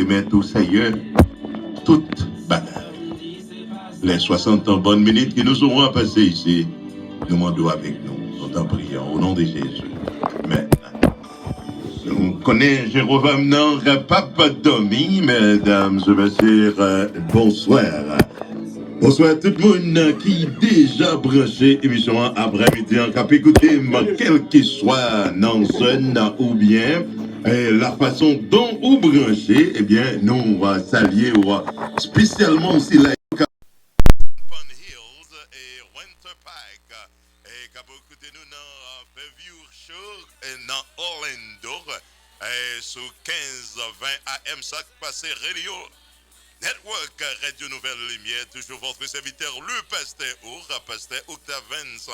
remettre au sérieux toute bagarre. Les 60 bonnes minutes qui nous auront à passer ici, nous demandons avec nous, nous en prions au nom de Jésus. Amen. Nous connaissons Jérovame non, Papa Domi, mesdames et messieurs, bonsoir. Bonsoir tout le monde qui déjà branché émission après-midi en cap écouter, quel qu'il soit dans zone ou bien la façon dont vous branchez, eh bien nous va saluer spécialement aussi la Hills et Winter Park et cap écouter nous dans Fairview Show et dans Orlando sur 15-20 AM ça passé radio Network Radio Nouvelle Lumière, toujours votre serviteur, le pasteur Octave Vance,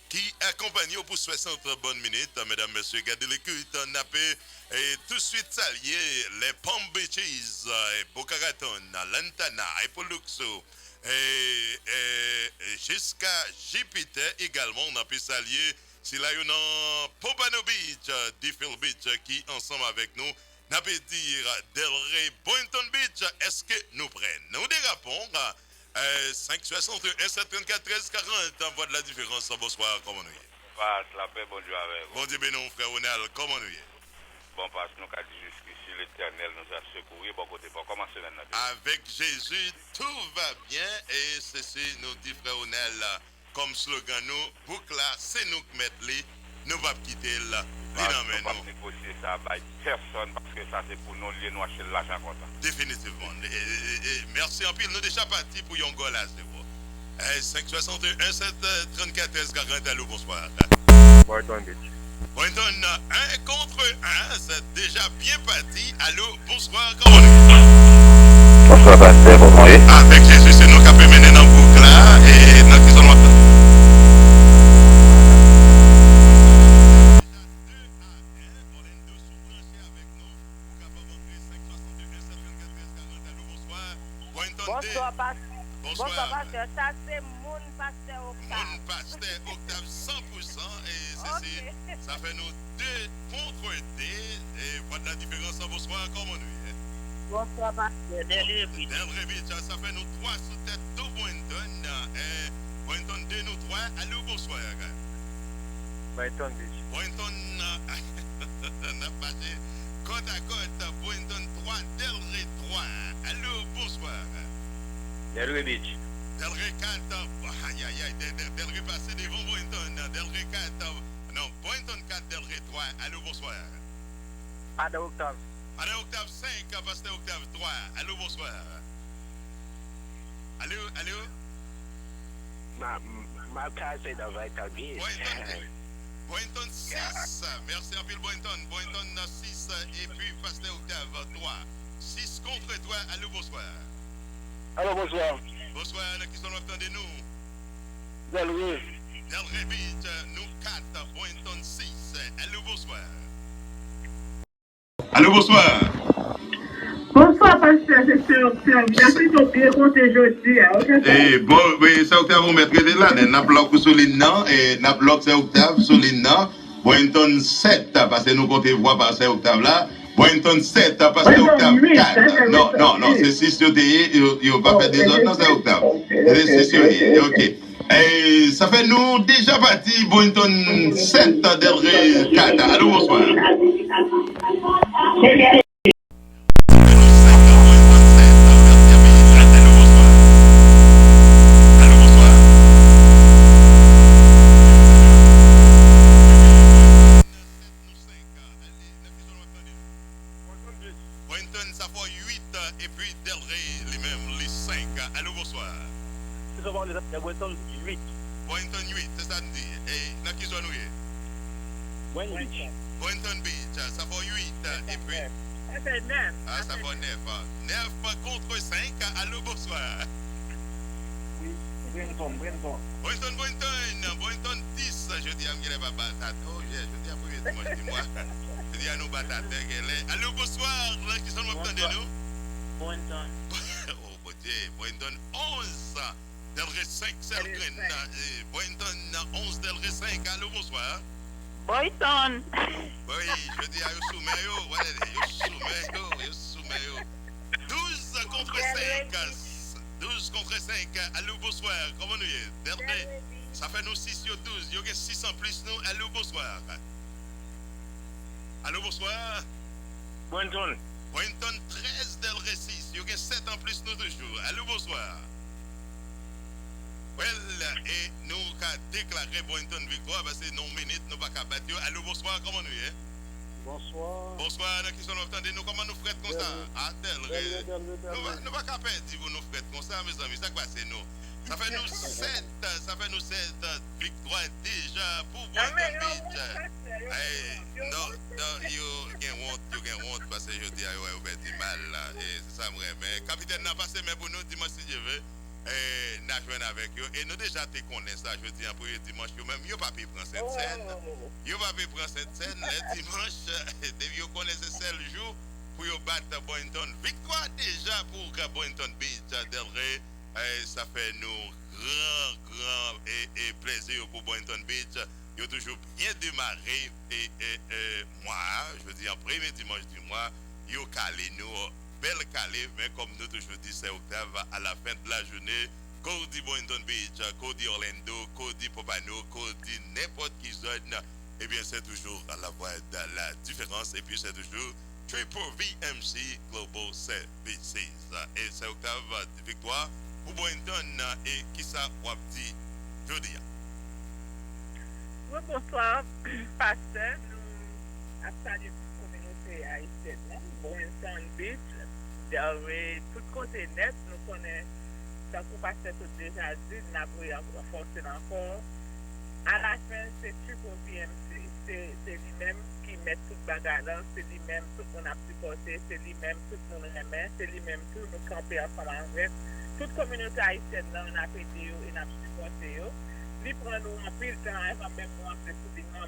qui accompagne pour 60 bonnes minutes, mesdames, messieurs, gardez l'écoute, napé, et tout de suite saluer les Palm Beaches, Boca Raton, Lantana, Epoluxo, et jusqu'à Jupiter également, on a pu saluer, si là, il y a Pompano Beach, Deerfield Beach, qui ensemble avec nous, n'a pas dire Delray Boynton Beach, est-ce que nous prenons? Nous dérapons 561 734 13 40, voix de la différence. Bonsoir, comment nous y est? Passe la paix, bon Dieu avec vous. Bon Dieu bénon, frère Ronald, comment nous y est? Bon, parce que nous avons dit jusqu'ici, l'Éternel nous a secouru, bon côté, bon, comment c'est maintenant? Avec Jésus, tout va bien, et ceci nous dit frère Ronald, comme slogan nous, boucle là, c'est nous qui mettons les, nous ne pouvons pas quitter là. Nous ne pouvons pas négocier ça avec personne parce que ça c'est pour nous lier nous acheter l'argent content. Définitivement. Et merci en pile. Nous déjà partis pour Yongola. 561 7 34 13 40. Allô, bonsoir. Boynton Beach. Boynton 1 contre 1. C'est déjà bien parti. Allô, bonsoir. Comment on Bonsoir, pasteur. Comment est? Avec Jésus, c'est nous qui avons mené dans le boucle là. Et dans qui sont Bonsoir, pasteur. Ça, c'est mon pasteur Octave. Mon pasteur Octave 100%. Et ceci, ça fait nous 2 contre 2. Et voilà la différence. Bonsoir, comment nous est? Bonsoir, pasteur. Delray Beach, ça fait nous 3 sous tête de Boynton. Boynton 2, nous 3. Allô, bonsoir. Boynton Beach. Boynton, n'a pas dit. Côte à côte, Boynton 3, Delray 3. Allô, bonsoir. Delray Beach. Delray 4, Delray passé devant Boynton. Delray 4, non, Boynton 4, Delray 3. Allô, bonsoir. Ada Octave. Ada Octave 5, pasteur Octave 3. Allô, bonsoir. Allô, allô. Ma case est dans Vital Beach. Boynton 6, merci à Bill Boynton. Boynton 6 et puis pasteur Octave 3. 6 contre 3. Allô, bonsoir. Allô, bonsoir. Bonsoir, qui sont entendez nous? Delray. Delray Beach, nous 4, Boynton 6. Allô, bonsoir. Allô, bonsoir. Bonsoir, pasteur, c'est Octave. Merci de bien compter aujourd'hui. Eh, bon, oui, c'est Octave, vous mettez là. N'a bloc sur l'innan, et n'a bloc c'est Octave sur l'innan. Boynton 7, parce que nous comptons voir par c'est Octave là. Boynton 7, parce que Octave 4. Non, c'est 6 sur TI, il n'a pas fait des autres, non, c'est Octave. C'est 6 sur TI, ok. Et ça fait nous déjà parti, Boynton 7, Delray 4. Allô, bonsoir. Boynton, ça fait 8 et puis Delray, les mêmes, les 5. Allô, bonsoir. C'est souvent les Boynton 8. Boynton 8, c'est ça, dit. Et là, qui sont nous? Boynton Beach, ça fait 8 et puis. Ça fait 9. Ah, ça fait 9. 9 contre 5. Allô, bonsoir. Oui, Boynton 10. Je dis à Mguele Babatat. Oh, je dis à Mguele, dis-moi. Je dis à nous Batat. Allô, bonsoir. Là, qui sont nous entendez nous? Boynton. Oh, bon Dieu. Boynton 11. Delray 5, Selgren. Boynton 11, Delray 5. Allô, bonsoir. Boynton. Oui, je dis à vous soumettez. 5. Allô, bonsoir. Comment nous y est? Ça fait nous 6 sur 12. Il y a 6 en plus nous. Allô, bonsoir. Allô, bonsoir. Bointon. Bointon 13 del Récis. Il y a 7 en plus nous toujours. Allô, bonsoir. Well, et nous avons déclaré Bointon victoire parce que non minutes, nous pas qu'à battre. Allô, bonsoir. Comment nous y est? Bonsoir. Bonsoir, qui sont entendez nous comment nous ferons comme ça? Ah, tel. Nous pas qu'à perdre si vous nous ferez comme ça, mes amis. Ça passe nous. Ça fait nous 7 victoires déjà pour Bointon Beach. Non, you get honte parce que je dis à vous du mal là. Et c'est ça, mais capitaine n'a passé mais pour nous dimanche si je veux. N'a joué avec eux et nous déjà te connaissons ça je dis pour le dimanche même yo pas pu prendre cette scène yo pas pu prendre cette scène le dimanche yo connaissez seul jour pour yo battre Bointon victoire déjà pour Bointon Beach Delray ça fait nous grand et plaisir pour Bointon Beach yo toujours bien démarré et moi je dis en premier dimanche du mois yo calé nous belle calée, mais comme nous toujours dit, c'est Octave à la fin de la journée. Cody Boynton Beach, Cody Orlando, Cody Popano, Cody n'importe qui zone, eh bien c'est toujours à la voie de la différence. Et puis c'est toujours Triple VMC Global Services. Et c'est Octave victoire pour Boynton et qui ça ou dit jeudi. Bonsoir, pasteur. Nous avons salué la communauté haïtienne, Boynton Beach. Tout côté net, nous connaissons, ça qu'on passe tout déjà dit, nous avons renforcé encore. À la fin, c'est Triple VMC, c'est lui-même qui met tout le bagage, c'est lui-même tout le monde a supporté, c'est lui-même tout le monde remet, c'est lui-même tout nous camper ensemble avec. Toute communauté haïtienne, on a fait et on a supporté. Lui prend nous en pile temps, avant même nous en fait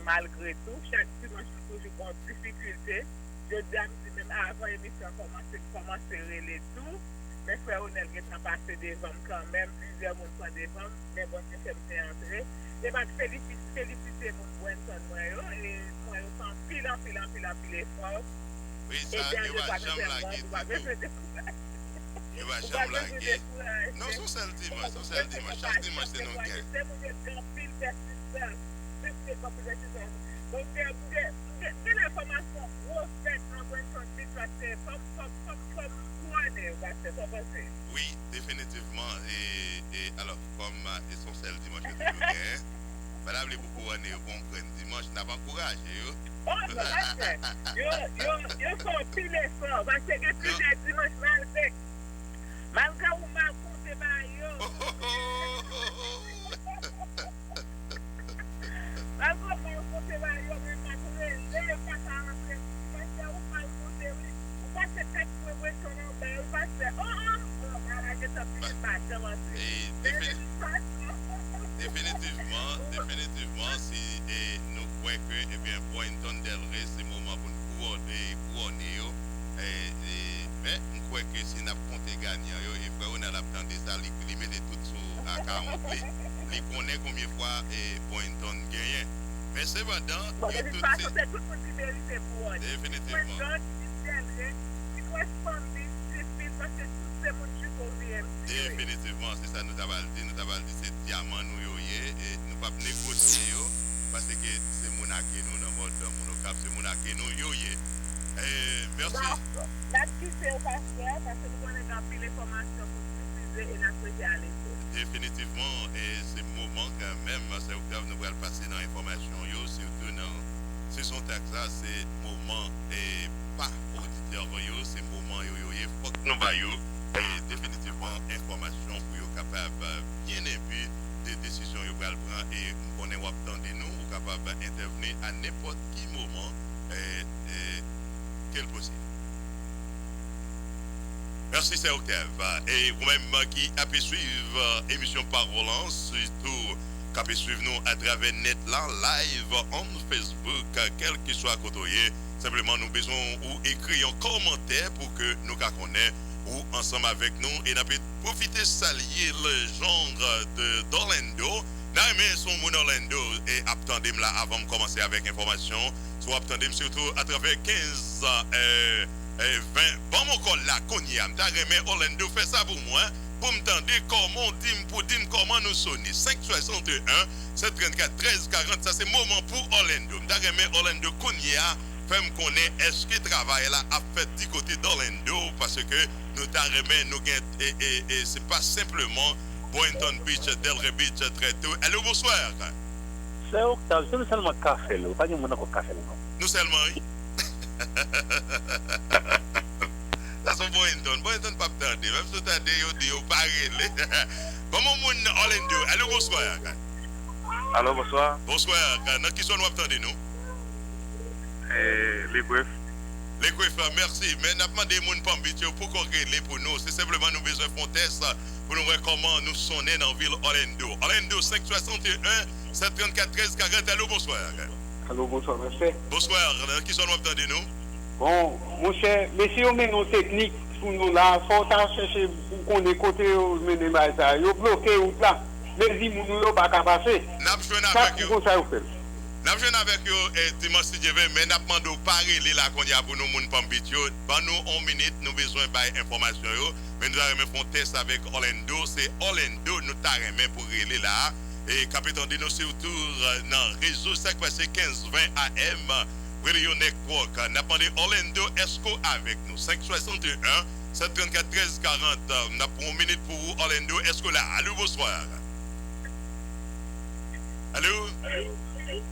malgré tout. Chaque dimanche, nous toujours en difficulté. Je dis même avant l'émission commencer les tout, mes frères Onel qui ont passé des hommes quand même, plusieurs monde sont des hommes, mais bon, je suis entré. Et bien, féliciter mon Bointon, et moi, je sens pile effort. Oui, ça, il va jamais laguer. Il va jamais laguer. Non, c'est seul dimanche, chaque dimanche, c'est non gain. C'est mon pile persistant, donc, quelle information faite dans Bointon Beach va ser comme couronné, va ser commencé? Oui, définitivement. Et alors, comme essentiel dimanche, je toujours bien. Madame, les beaucoup couronné, bon, dimanche, n'a pas encouragé. Oh, non, yo sont pile effort, parce que plusieurs dimanches, malgré où m'a compté, Définitivement, si nous croyons que Bointon Delray, c'est le moment pour nous couronner. Mais nous croyons que si nous avons compté gagnant, il faut qu'on a des alliés qui mettent tout sur à 40 clés. Il connaît combien de fois Bointon gagne. Mais c'est maintenant, il y a tout c'est tout le monde qui mérite pour eux. Définitivement. Définitivement, c'est ça nous avons dit. Nous avons dit c'est diamant nous et nous ne pouvons pas négocier parce que c'est mon acquis nous dans mon cap, c'est mon acquis nous merci. La quitter au pasteur parce que nous avons pris l'information pour préciser et la souhaiter à l'école. Définitivement, et c'est le moment quand même, c'est Octave, nous allons passer dans l'information, surtout dans ce sont ça, c'est le moment et pas auditeur, c'est le moment il faut que nous voyons définitivement information pour être capable bien épuisé des décisions que vous allez prendre et nous connaissons attendez nous ou capable d'intervenir à n'importe quel moment quel possible. Merci, c'est Octave. Et vous-même qui avez suivre l'émission Parole, surtout qui avez suivre nous à travers net là, live en Facebook, quel que soit côté, simplement nous besoin ou écrire un commentaire pour que nous connaissions ou ensemble avec nous et nous pouvons profiter de saluer le genre d'Orlando. Nous son mon Orlando et attendez là avant de commencer avec information. Soit attendez surtout à travers 15 20 bon mon col là Konyam t'as remis Orlando fait ça pour moi pour me tendre comment pour dire comment nous sonner. 561 734 13 40, ça c'est moment pour Orlando. M'dagame Orlando Kounia, fait me connaît est-ce que travail là a fait du côté d'Orlando parce que nous t'arrêtons nous et c'est pas simplement Boynton Beach, Delray Beach très tôt. Allô, bonsoir. C'est Octave, c'est seulement café là, pas de monde au café là. Nous seulement. Ça sont Boynton pas attendre, même si tu as dit au parler. Comment mon Orlando? Allô, bonsoir. Allô, bonsoir. Bonsoir. Dans qui sont nous attendez nous? Les Griffes. Les Griffes, merci. Mais n'a pas demandé mon pambitio pour qu'on règle pour nous. C'est simplement nous besoin de faire test pour nous voir comment nous sonner dans la ville Orlando. Orlando 561 734 13 40. Allô, bonsoir. Allô, bonsoir, monsieur. Bonsoir. Dans qui sont nous attendez nous? Bon, mon cher, mais si on met nos techniques pour nous là, il faut chercher pour qu'on ait côté mener ça. Ils bloqué ou là. Mais si nous ne pas qu'à passer. N'a pas joué avec vous. N'a pas joué avec eux dimanche si je veux, mais n'a pas demandé parler là qu'on y a pour nous moun pambitio. Pendant nous 1 minute, nous besoin d'informations yo. Mais nous avons fait un test avec Orlando. C'est Orlando nous t'arrêtons pour régler là. Et capitaine Dino c'est autour dans le réseau 5 passé 15 20 AM. Radio Network, n'a pas demandé Orlando Esco avec nous. 561 734 13 40. N'a pas 1 minute pour Orlando Esco là. Allô, bonsoir. Allô?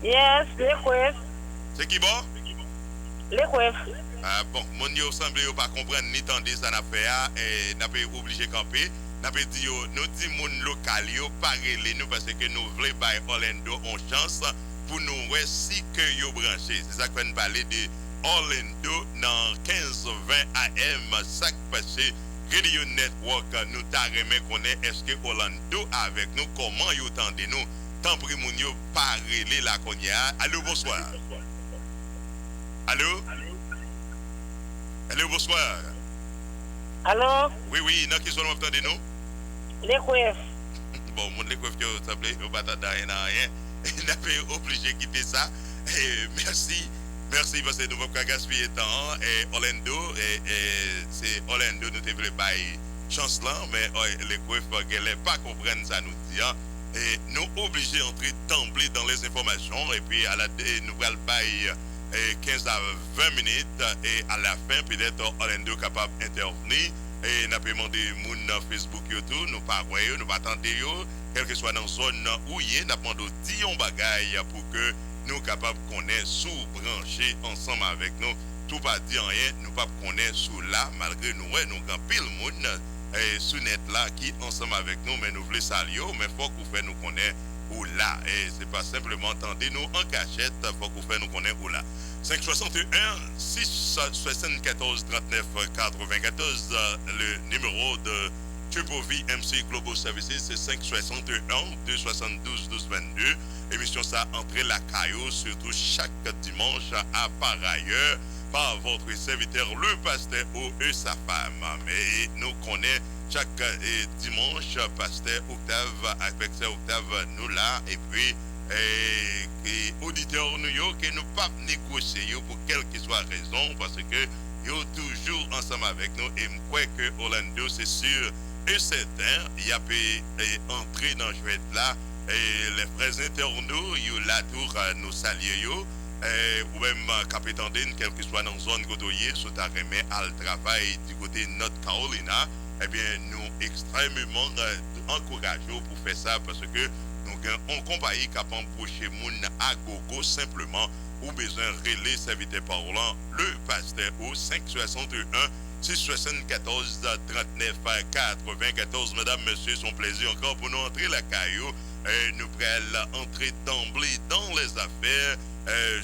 Yes, les Griffes. C'est qui bon? Les Griffes. Ah bon, mon yo semble yo pas comprendre ni tendre ça n'a fait et n'a pas obligé camper. N'a pas dit nous dit moun local yo parler nous parce que nous voulons bailler Orlando en chance pour nous voir si que yo branché. C'est ça qu'on va parler de Orlando dans 15 20 AM ça passé Radio Network nous t'arrêter connaît est-ce que Orlando avec nous comment yo tendez nous tant pris moun yo parler la konya. Allô, bonsoir. Allô? Allô, bonsoir. Allô? Oui, non, qui sont entendez nous? Les Griffes. Bon, mon les Griffes, ça plaît, on va t'attendre rien. On a pas obligé de quitter ça. Et merci parce que nous ne pouvons pas gaspiller temps. Et Orlando, c'est Orlando, nous devons pas chance là, mais les Griffes ne pas comprendre ça, nous dit. Et nous obligés d'entrer d'emblée dans les informations. Et puis, nous allons bailler 15 à 20 minutes et à la fin peut-être Orlando capable d'intervenir et n'a pas demandé moun Facebook YouTube nous pas voyer nous pas attendre quel que soit dans zone où il est n'a demandé 10 bagaille pour que nous capable connaître sous brancher ensemble avec nous tout pas dire rien nous pas connaître sous là malgré nous grand pile monde et sous net là qui ensemble avec nous mais nous voulons saluer mais faut qu'on fait nous connaître ou là et c'est pas simplement attendez nous en cachette faut qu'on fait nous connaître ou là 561 674 39 94 le numéro de Triple V MC Global Services c'est 561 272 12 22 émission ça entre la caillou surtout chaque dimanche à par ailleurs par votre serviteur le pasteur ou sa femme mais nous connaissons chaque dimanche pasteur Octave avec ça Octave nous là et puis et auditeurs nous que nous pas négocier pour quelle que soit raison parce que yo toujours ensemble avec nous et je crois que Orlando c'est sûr et certain il y a pu entrer dans jouet là et les frères internautes yo la tour nous saluer yo ou même capitaine Den quel que soit dans zone côtoyée sur ta remet al travail du côté North Carolina eh bien nous extrêmement encourageons pour faire ça parce que on compagnie capable d'embaucher moun à gogo simplement ou besoin relais serviteur parlant le pasteur au 561 674 39 94 mesdames messieurs son plaisir encore pour nous entrer la caillou nous prenons entrer d'emblée dans les affaires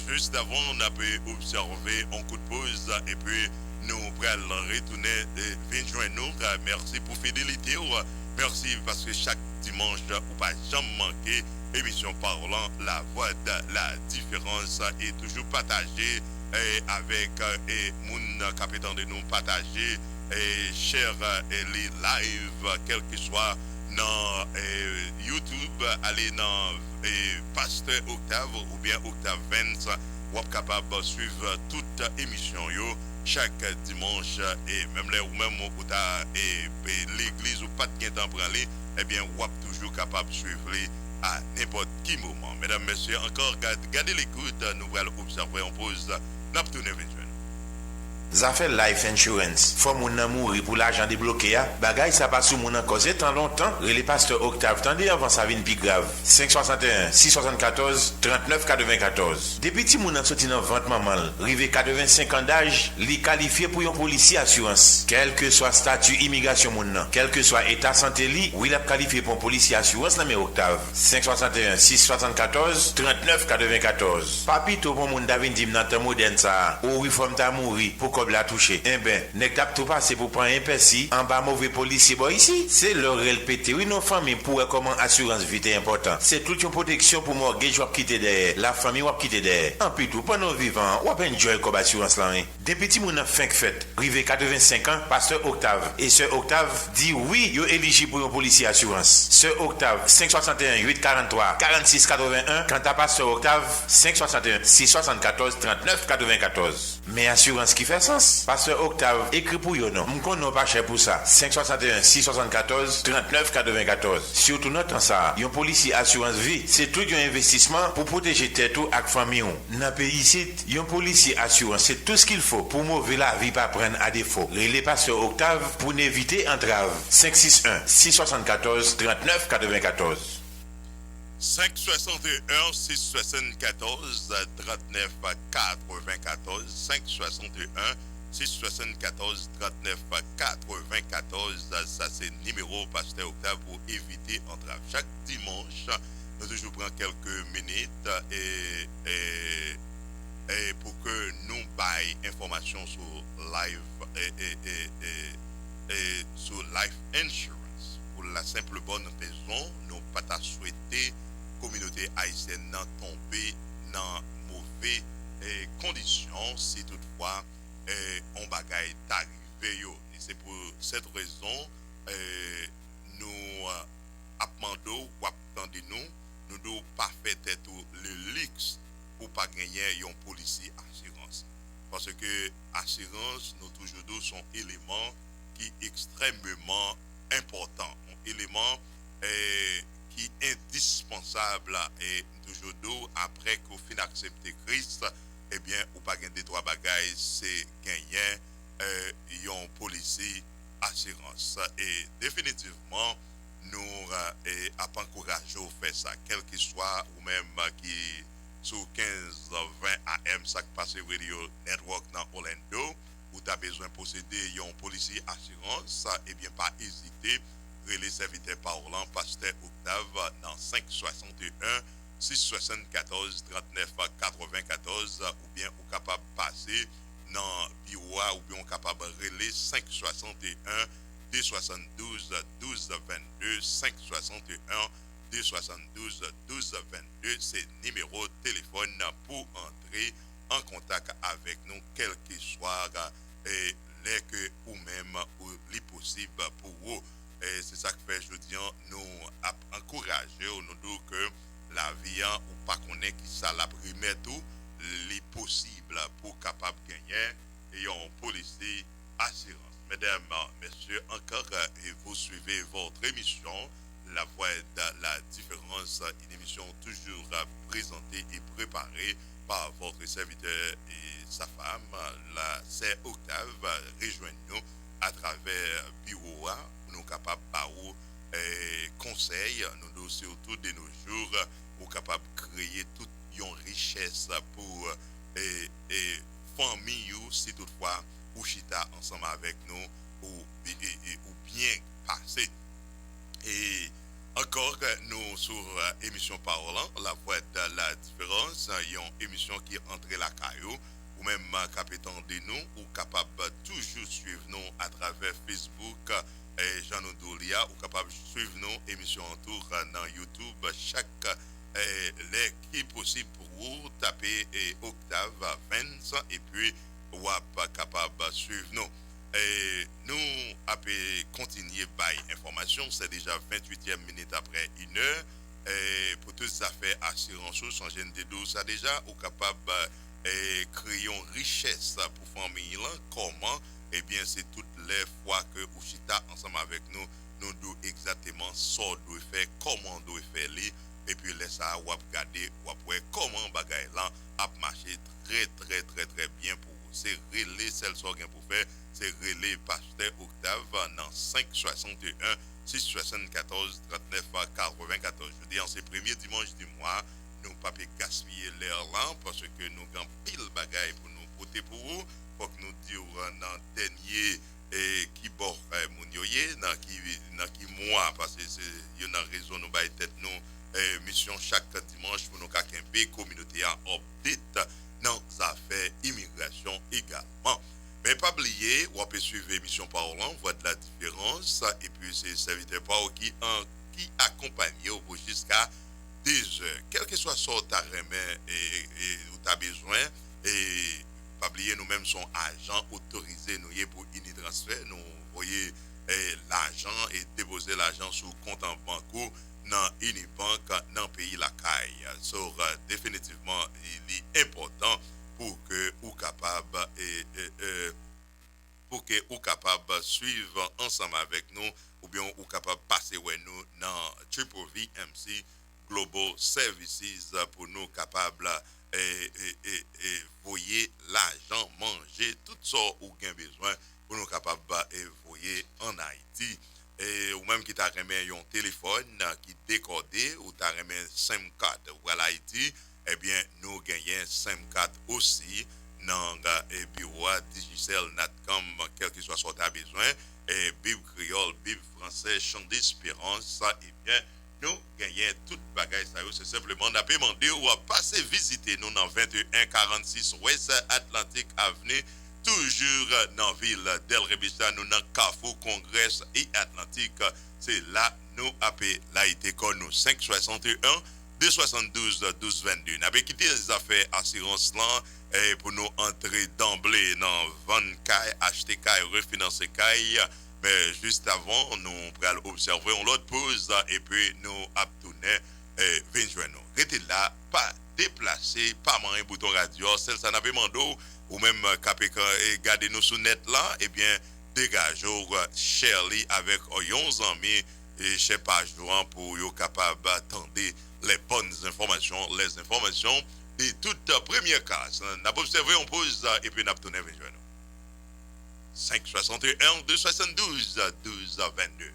juste avant on a pu observer un coup de pause et puis nous prenons retourner venir joindre nous merci pour fidélité merci parce que chaque dimanche ou pas jamais manquer émission parlant la voix de la différence et toujours partagée avec mon capitaine de nous partager cher les live quel que soit dans YouTube aller dans Pasteur Octave ou bien Octave Vance ou capable de suivre toute émission yo chaque dimanche et même les ou même où t'as l'église ou pas de temps pour aller, eh bien, ou toujours capable de suivre à n'importe quel moment. Mesdames, messieurs, encore gardez l'écoute, nous allons observer en pause. N'a pas tourné éventuellement. Zafè life insurance. Faut moun nan mouri pour l'argent débloqué ya. Bagay ça pas sous moun nan cause tant longtemps. Relé pasteur Octave tandis avant ça vient plus grave. 561 674 39 94. Depuis ti moun nan sorti nan vente maman, rivé 85 ans d'âge, li qualifié pour un policier assurance. Quel que soit statut immigration moun nan, quel que soit état santé li, ou il a qualifié pour un policier assurance nan mais Octave. 561 674 39 94. Papito pour moun davin dim nan temps moderne ça. Ou réforme ta mouri pour la toucher. Eh ben, nek tap tout passé pour prendre un persi, en bas mauvais policier boy ici. C'est leur pété. Oui, nos familles pour comment assurance vie est important. C'est toute une protection pour mortgage ou quitter derrière. La famille ou quitter derrière. En plus tout, pendant vivant, ou enjoy comme assurance là. Des petits moun a fin fête. Rivé 85 ans, pasteur Octave. Et ce Octave dit oui, yo éligible pour un policier assurance. Ce Octave, 561 843 46 81. Quant à pasteur Octave, 561 674 39 94. Mais assurance qui fait sens. Pasteur Octave écrit pour yo non. M'kon non pas cher pour ça. 561 674 39 94. Surtout notre ça, yon policier assurance vie, c'est tout un investissement pour protéger tête ou ak famille ou. Dans pays ici, yon policier assurance, c'est tout ce qu'il faut pour mauvais la vie pas prendre à défaut. Relé pasteur Octave pour éviter entrave. 561 674 39 94. 561 674 39 94 561 674 39 94. Ça c'est numéro pasteur Octave pour éviter entrave. Chaque dimanche, nous toujours prendre quelques minutes et pour que nous baillons information sur live et sur life insurance. Pour la simple bonne raison, nous pas souhaiter communauté haïtienne n'a tombé dans mauvais conditions si toutefois on bagaille t'arriver yo. Et c'est pour cette raison nous appelons ou attendons nous devons pas faire tout le luxe pour pas gagner un policier assurance parce que assurance nous toujours sont éléments qui extrêmement important, un élément qui est indispensable et toujours d'eau après qu'on fin accepter Christ, eh bien, ou pas gagner des trois bagailles, c'est gagner un policier assurance. Et définitivement, nous avons encouragé à faire ça, quel que soit, ou même qui sur 15-20 AM, ça qui passe Radio Network dans Orlando, où tu as besoin de posséder un policier assurance, eh bien, pas hésiter. Les serviteurs parlant, pasteur Octave, dans 561 674 39 94, ou bien ou capable de passer dans Biwa, ou bien capable de relayer 561 272 12 22, 561 272 12 22, c'est numéro de téléphone pour entrer en contact avec nous, quel que soit les que ou même ou les possible pour vous. Et c'est ça que fait, je dis, nous encourager, nous disons que la vie, ou pas qu'on est qui ça la primaire tout, les possibles pour capable de gagner et un policier assurance. Mesdames, messieurs, encore, et vous suivez votre émission, La Voix de la Différence, une émission toujours présentée et préparée par votre serviteur et sa femme, la sœur Octave. Rejoignez-nous à travers bureau nous capables de conseils, nous surtout de nos jours, nous capables de créer toute une richesse pour famille, si toutefois, ou chita ensemble avec nous, ou bien passer. Et encore, nous sur émission Parlant, La Voix de la Différence, une émission qui est entrée la caillou, ou même capitaine de nous, ou capable toujours suivre nous à travers Facebook, Jean Doulia, ou capable de suivre nous émission en tour dans YouTube, chaque qui possible pour vous, taper Octave Vance, et puis ou capable de suivre nous. Et nous avons continué par information, c'est déjà 28e minute après 1 heure. Et pour toutes les affaires assurance, sans gêne de dos, ça déjà, ou capable créer une richesse pour famille là, comment? Eh bien, c'est toutes les fois que Ouchita ensemble avec nous, nous devons exactement ça doit faire, comment doit faire les, et puis laisse ça, ou regarder, ou comment bagaille là a marché très bien pour vous. C'est relais celle soit pour faire, c'est relais pasteur Octave dans 561 674 39 94. Je dis en ces premiers dimanches du mois, nous pas gaspiller l'air là parce que nous avons pile bagaille pour nous porter pour vous. Faut que nous disions dans dernier qui bord mon yoye dans qui mois parce que c'est une raison nous bailler tête nous mission chaque dimanche pour nous camper communauté en update dans affaires immigration également. Mais pas oublier, on peut suivre l'émission Parlant, voit de la différence et puis c'est serviteur Pao qui accompagne au jusqu'à 10 heures. Quel que soit ce que tu as remis et tu as besoin et pas oublier nous-mêmes sommes agents autorisés nous pour Unitransfert, nous voyez l'argent et déposer l'argent sur compte en banque dans Unibank dans le pays la caille. So, définitivement il est important pour que vous capable capable suivre ensemble avec nous ou bien ou capable passer ouais nous dans Triple VMC Global Services pour nous capable voyer l'argent manger tout ça ou gain besoin pour nous capable voyer en Haïti ou même qui t'a remis un téléphone qui décodé ou t'a remis SIM card pour Haïti eh bien nous gagnons SIM card aussi dans le bureau Digicel Natcom quel que soit ce que tu as besoin et Bible créole, Bible français, chant d'espérance et bien nous gagnons toute bagaille ça c'est simplement on a demandé ou à passer visiter nous dans 2146 Ouest Atlantique Avenue toujours dans la ville d'El Rebista nous dans Carrefour Congrès et Atlantique c'est là nous appelons l'Haïti comme nous 561 272 1222 n'a pas quitté les affaires assurance là et pour nous entrer d'emblée dans vendre caille acheter caille refinancer caille mais juste avant nous allons observer on l'autre pause et puis nous abtourner venir joindre nous restez là pas déplacer pas manger bouton radio celle ça n'a pas demandé ou même capé et garder nous sous net là et bien dégageons Shirley avec yon amis et chez page jouant pour yo capable attendre les bonnes informations les informations de toute première classe. N'a pas observé on pause et puis n'a pas tourné avec nous. 561 272 1222.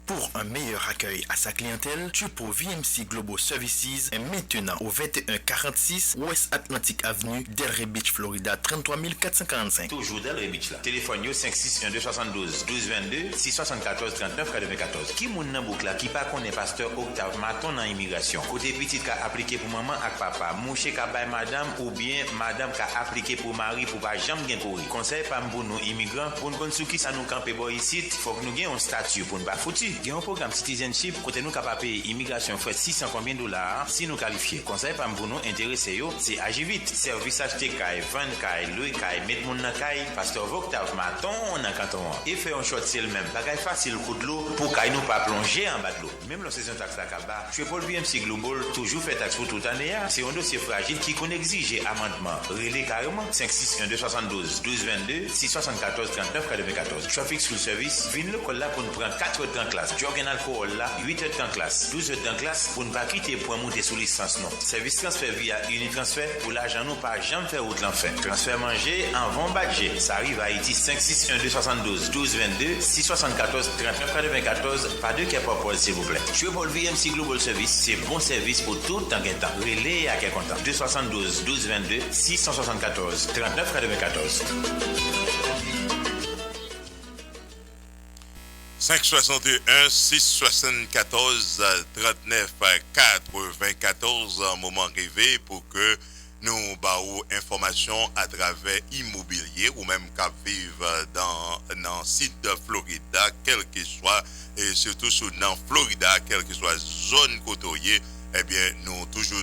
Pour un meilleur accueil à sa clientèle, Triple VMC Global Services est maintenant au 2146 West Atlantic Avenue, Delray Beach, Florida, 33 445. Toujours Delray Beach là. Téléphone 561 272 1222 674 39 94. Qui moun nan bouk là qui pas connaît pasteur Octave Maton dans immigration. Côté petit ka appliqué pour maman ak papa, mouché ka bay madame ou bien madame ka appliqué pour mari pour pas jamais gen courir. Conseil pas pour nous immigrants pour nous connaître qui ça nous camper boy ici, faut que nous gagne un statut pour ne pas foutu. Il y a un programme citizenship côté nous capable payer immigration frais 600 combien dollars si nous qualifiés. Conseil pas pour nous intéresser yo, c'est agir vite. Service acheter caille, vendre caille, louer caille, mettre mon dans caille, pasteur Octave Maton dans canton. Et faire un short sale même. Bagay facile coup de l'eau pour caille nous pas plonger en bas de l'eau. Même la saison taxe la kaba. Je Paul VMC Global toujours fait taxe pour toute année. C'est un dossier fragile qui qu'on exige amendement. Relais carrément 561 272 1222 674 39 94. Traffic School Service, vinn le col là pour nous prendre 4 heures de classe. Jog en alcool là, 8 heures de classe, 12 heures de classe pour ne pas quitter pour monter sous licence non. Service transfert via Unitransfert pour l'argent nous pas jamais faire route l'enfer. Transfert manger en vent badger. Ça arrive à Haïti 561 272 1222 674 39 94. Pas de quai propose s'il vous plaît. Je Paul VMC Global Service, c'est bon service pour tout temps et temps. Relais à quel content. 272 1222 674 39 94. 561 674 39 94 moment rêvé pour que nous baou information à travers immobilier ou même qu'à vivre dans le site de Florida quel que soit et surtout sur dans Florida quelle que soit zone côtoyée eh bien nous toujours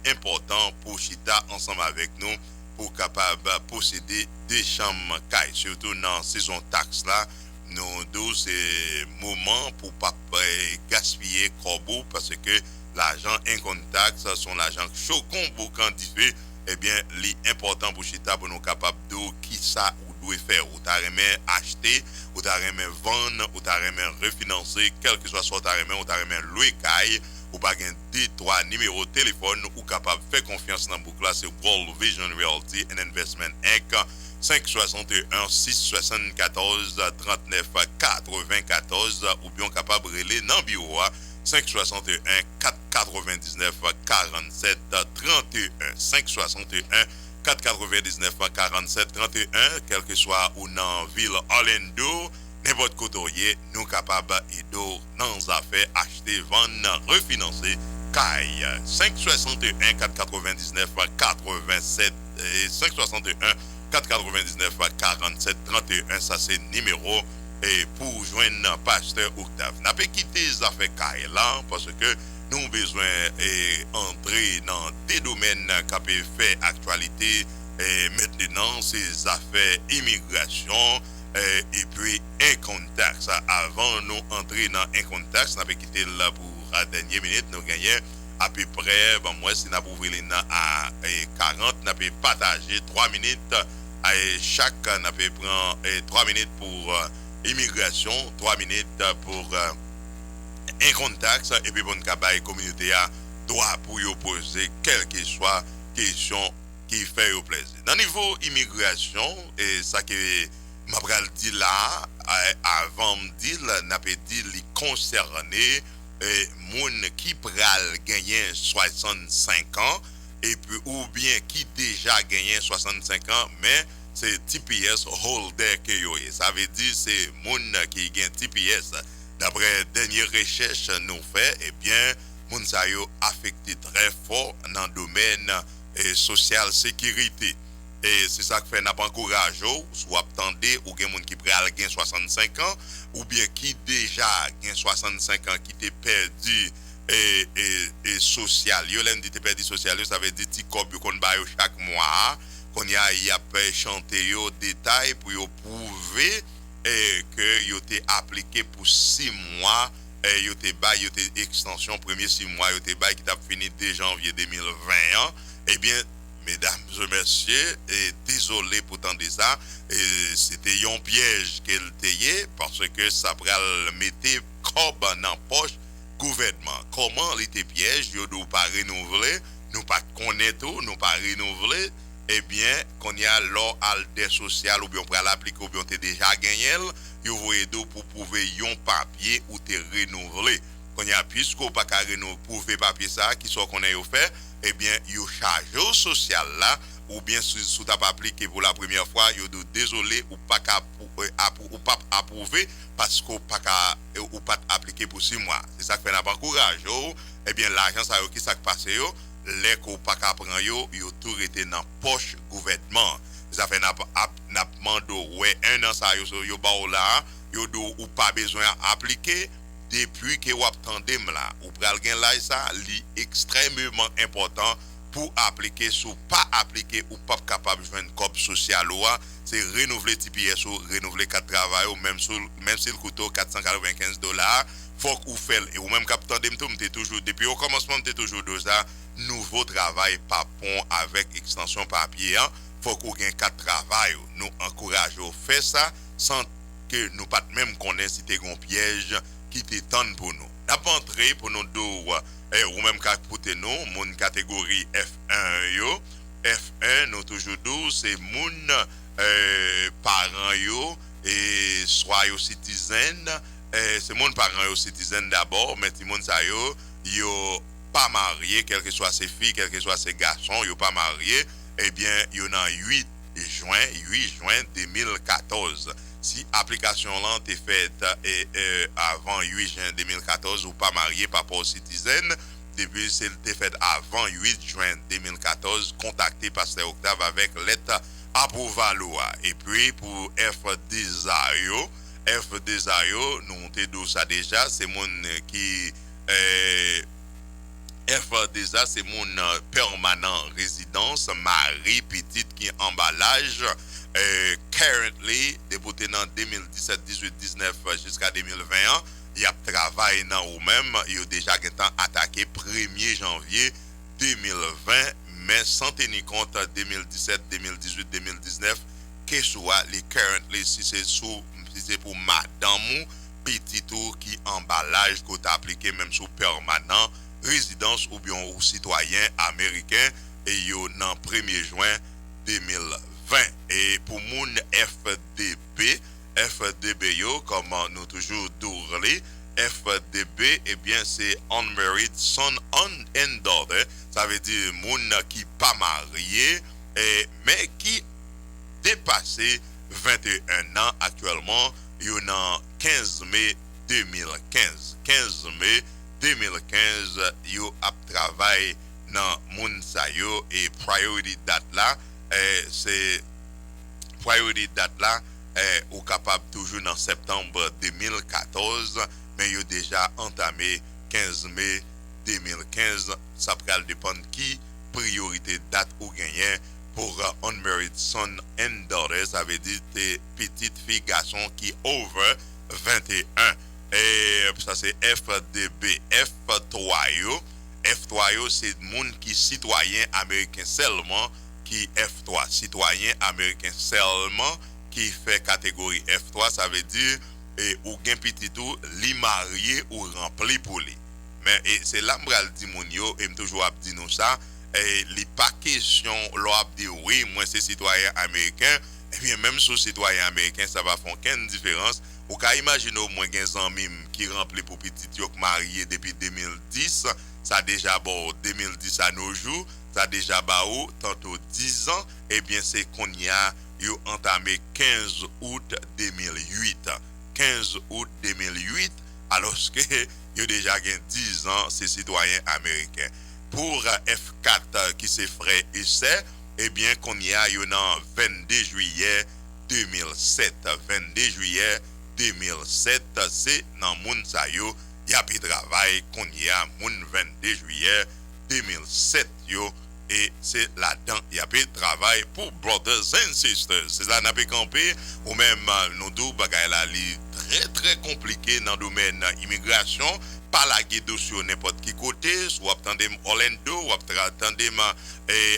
l'important pour chita ensemble avec nous pour capable posséder des chambres caille surtout dans saison taxe là nous deux c'est moment pour pas gaspiller corbeau parce que L'agent income tax, son agent chocon pour quantifier, eh bien, l'important pour chita pour nous capables de qui ça ou doit faire. Ou t'as remis acheter, ou t'as remis vendre, ou t'as remis refinancer, quel que soit soit t'as remis, ou t'as remis louer caille, ou pas gain 2-3 numéros de téléphone, ou capable de faire confiance dans boucle là, c'est World Vision Realty and Investment Inc. 561 674 39 94 ou bien capable de relayer dans le bureau 561 499 47 31 561 499 47 31 quel que soit ou dans ville Orlando n'importe côté nous capable aider dans les affaires acheter vendre refinancer caille 561 499 87 et 561 499 47 31 ça c'est numéro et pour joindre pasteur Octave. N'a pas quitté les affaires caille là parce que nous avons besoin d'entrer dans des domaines qui peuvent faire actualité et maintenant ces affaires immigration et puis income tax. Avant nous entrer dans income tax, nous avons quitté là pour la dernière minute nous gagnons à peu près moi si nous avons ouvert les à 40 nous avons partagé 3 minutes et chaque nous avons prendre 3 minutes pour immigration, 3 minutes pour income tax et puis bon cabaye communauté a droit pour yo poser quelle que soit question qui fait au plaisir. Dans niveau immigration et ça que m'a pral dit là avant me dire n'a pas dit li concerné moun qui pral gagner 65 ans et puis ou bien qui déjà gagné 65 ans mais c'est TPS holder que yo. Ça veut dire c'est moun qui gagne TPS. D'après dernière recherche nous fait eh bien moun sa yo affecté très fort dans le domaine social sécurité. Et c'est ça que fait n'a pas encouragé soit attendez ou gen moun qui pral gagne 65 ans ou bien qui déjà gagne 65 ans qui t'est perdu et social. Yo l'aime dit t'es perdu social, ça veut dire ti kob yo kon ba yo chaque mois qu'on y a chanté yo détail pour yo prouver que yo t'est appliqué pour 6 mois et yo t'est ba yo t'est extension premier 6 mois yo t'est ba qui t'a fini dès janvier 2020 hein. Eh bien mesdames et messieurs, et désolé pour tant de ça, c'était un piège qu'elle tayait parce que ça pral mettait comme dans poche gouvernement. Comment il était piège, yo nous pas renouveler, nous pas connaître tout, nous pas renouveler, eh bien qu'on y a l'or des social ou bien pour l'appliquer ou bien t'es déjà gagné, yo voyez d'eau pour prouver yon papier ou t'es renouvelé. Qu'on y a puisqu'on pas qu'à prouver papier ça qui soit qu'on a fait eh bien, yo charge au social là, ou bien si t'as pas appliqué pour la première fois, yo désolé ou pas approuvé parce qu'on pas ou pas appliqué pour 6 mois. C'est ça que fait n'a pas courage. Eh bien, l'argent ça qui ça passe yo, les qu'on pas prendre yo tout été dans poche gouvernement. Ça fait n'a demandé ouais 1 an ça yo ba là, yo ou pas besoin appliquer. Depuis que vous attendez là, ou pral gen là ça, li extrêmement important pour appliquer ou pas appliquer ou pas capable de joindre cop social loi, c'est renouveler TPS ou renouveler carte travail ou même si le coûte $495, faut que vous fassiez et ou même capitaine de toujours depuis au commencement t'es toujours de ça nouveau travail pas bon avec extension papier hein, faut que vous gagne carte travail, nous encourageons faire ça sans que nous pas même connaître si t'es un piège qui t'étonne pour nous. N'a pas entré pour nous deux ou même pour nous, mon catégorie F1 yo. F1 nous toujours deux c'est mon parents yo et soit yo citizen c'est mon parents yo citizen d'abord mais ti mon ça yo pas marié quel que soit ses filles, quel que soit ses garçons, yo pas marié eh bien yo dans 8 juin 2014. Si application là t'est faite avant 8 juin 2014 ou pas marié par rapport au citizen, depuis c'est fait avant 8 juin 2014, contactez Pasteur Octave avec lettre approval. Et puis pour F2AIO, nous t'aidons ça déjà, c'est mon qui F2A c'est mon permanent résidence, Marie Petite qui emballage currently, débuté dans 2017, 18, 19 jusqu'à 2021, y a travaillé dans ou même, il a déjà attaqué 1er janvier 2020, mais sans tenir compte 2017, 2018, 2019, que soit les currently, si c'est pour madame ou petit tour qui emballage qu'on a appliqué même sous permanent, résidence ou bien ou citoyen américain, et yo dans 1er juin 2020. Et pour mon FDB yo, comme nous toujours dourlé, FDB, eh bien, c'est Unmarried Son and Daughter. Ça veut dire moun qui pas marié, mais qui dépassé 21 ans actuellement. Il y a 15 mai 2015. 15 mai 2015, il a travaillé dans moun sa yo et priority date là, c'est priority date là, ou capable toujours dans septembre 2014. Mais il a déjà entamé 15 mai 2015. Ça va dépendre qui priorité date ou gagné pour unmarried son and daughter. Ça veut dire tes petites filles garçons qui over 21. Et ça c'est FDB. F3 c'est monde qui citoyen américain seulement, qui F3 citoyen américain seulement qui fait catégorie F3. Ça veut dire ou gen petit tout li marié ou rempli pour lui. Mais c'est là m'bral di moun yo et toujours ap di nou ça, et li pas question l'on ap di oui moi c'est citoyen américain, et bien même sous citoyen américain ça va faire aucune différence. Ou ka imagine au moins gen zanmim qui rempli pour petit yo marié depuis 2010, ça déjà bon 2010 à nos jours, ça déjà ba ou tantôt 10 ans, et bien c'est qu'on y a yo entamé 15 août 2008. 15 août 2008, alors que il y a déjà 10 ans, c'est citoyen américain. Pour F4 qui c'est frère et sœur, eh bien qu'on y a 22 juillet 2007. 22 juillet 2007, c'est dans moun sa yo, y a pi travail qu'on y a moun 22 juillet 2007 yo. Et c'est là-dedans, il y a peu de travail pour brothers and sisters. C'est ça, n'a pas campé, ou même nous deux bagaille là, très très compliqué dans le domaine immigration. Pas la guide sur n'importe qui côté, soit attendez Orlando, ou attendez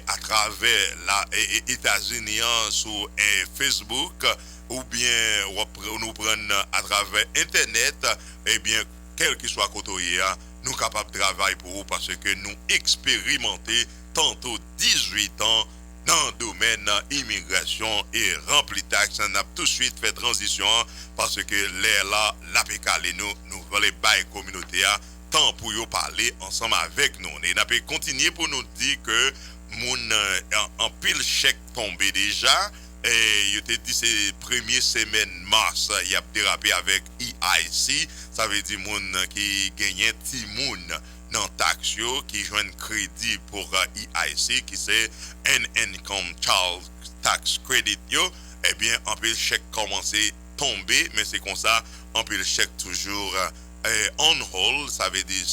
à travers les États-Unis sur Facebook, ou bien nous prendre à travers Internet, et bien, quel que soit côté, nous capables de travailler pour vous parce que nous expérimentons tantôt 18 ans dans le domaine immigration et rempli taxe. On a tout de suite fait transition parce que l'air là, la pécale nous voulons bailler communauté tant pour y parler ensemble avec nous. Et on peut continuer pour nous dire que mon en pile chèque tombé déjà. Et je te dis c'est première semaine mars, il y a dérapé avec EIC, ça veut dire moun qui gagne ti moun dans tax yo qui joine crédit pour EIC qui c'est Income Child Tax Credit yo, eh bien on peut le chèque commencer tomber, mais c'est comme ça on peut le chèque toujours on hold, ça veut dire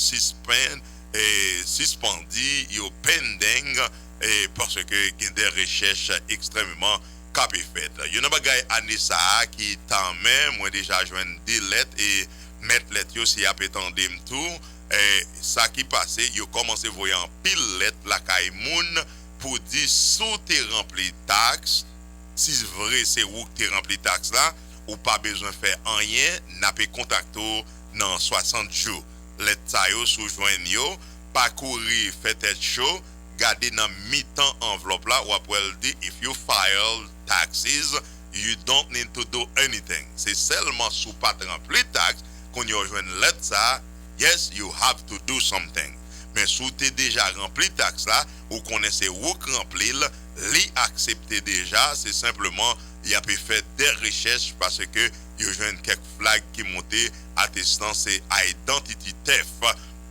suspendu yo pending, et parce que il y a des recherches extrêmement capé fait. Il y a un bagay Anissa qui t'en met, moi déjà joindre des lettres et mettre lettres yo si a pétendé tout. Et ça qui passait, yo commencé voyant en pile lettre la kay moun pour dire sous t'es rempli taxe, si vrai c'est où t'es rempli taxe là, ou pas besoin faire rien, n'a pas contacter dans 60 jours. Lettre ça yo sous joindre yo, parcourir fait tête chaud, garder dans mi-temps enveloppe là ou après elle dit if you file taxes you don't need to do anything. C'est seulement sous pas rempli taxe qu'on y rejoint lettre ça, yes you have to do something. Mais sous t'es déjà rempli taxe là ou connaissez où remplir li accepter déjà, c'est simplement il a pu faire des recherches parce que il y a quelques flags qui montaient attestant c'est identity theft.